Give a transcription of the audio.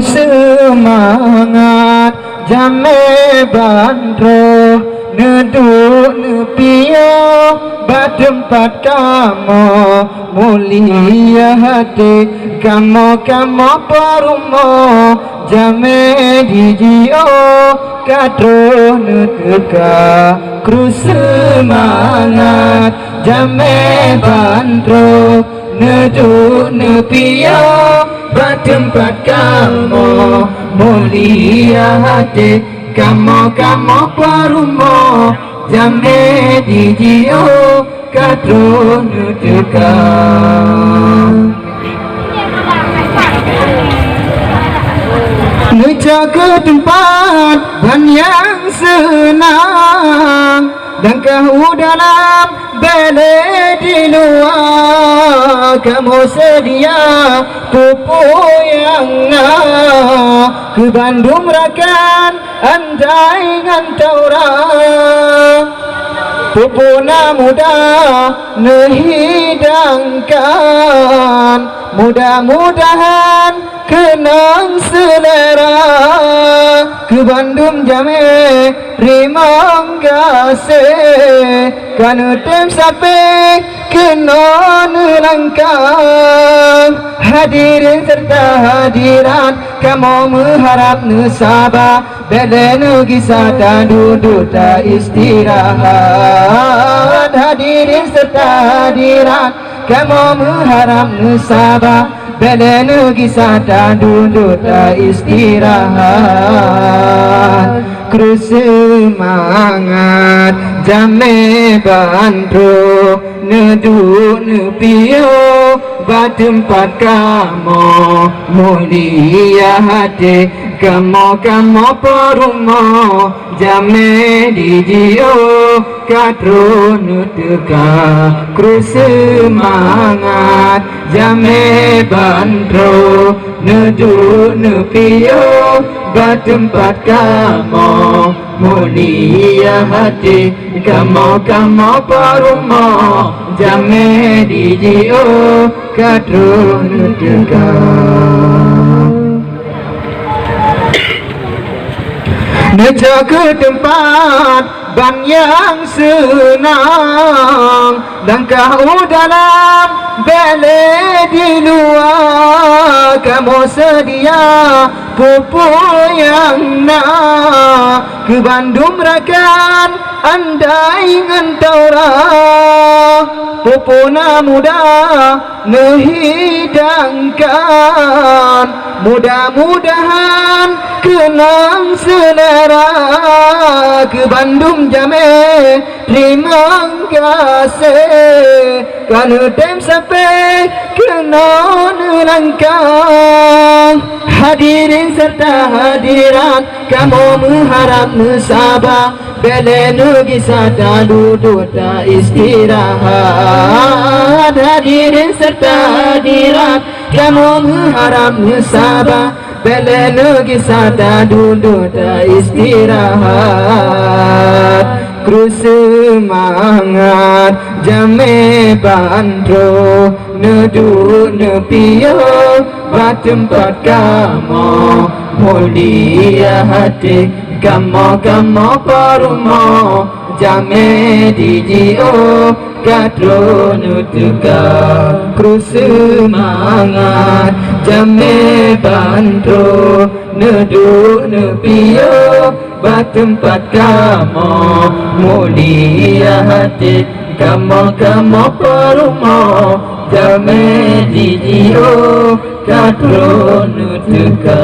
semangat jame bandro neduk nepio batempat kamu mulia hati kamu perumo jame dijio kadro neteka kru semangat jame bandro neduk nepio batempat kamu mulia hati kamu perumo jame dijio kadro neteka Nuja ke tempat dan yang senang dan kau dalam bele di luar kamu sedia pupu yang ke Bandung rakan andai ngantaura pupuna muda nehidangkan mudah-mudahan kenang selera ke Bandung jame rimang kasih kan tem sampai kenon langkah hadirin serta hadirat kamu mengharap nesaba bela negeri sata duduk tak istirahat hadirin serta hadirat kamu mengharap nesaba bela negeri sata duduk tak istirahat kru semangat jame bandro neduk nepio batempat kamu mulia hati kamu perumo jame dijio kadro neteka kru semangat jame bandro neduk nepio batempat kamu mulia hati kamu perumo jame dijio kadro neteka Meja ke tempat ban yang senang dan kau dalam bele di luar kamu sedia pupu yang ke Bandung rakan andai ngantaura pupuna muda nehidangkan mudah-mudahan kenang selera ke Bandung jame terima kasih kan tem sampai kenon langkah hadirin serta hadirat kamu mengharap nesaba bela negeri sata duduk tak istirahat hadirin serta hadirat kamu mengharap nesaba bela negeri sata duduk tak istirahat kru semangat jame bandro neduk nepio batempat kamu mulia hati kamu perumo jame dijio kadro neteka kru semangat jame bandro neduk nepio batempat kamu mulia hati kamu perumo jame dijio kadro neteka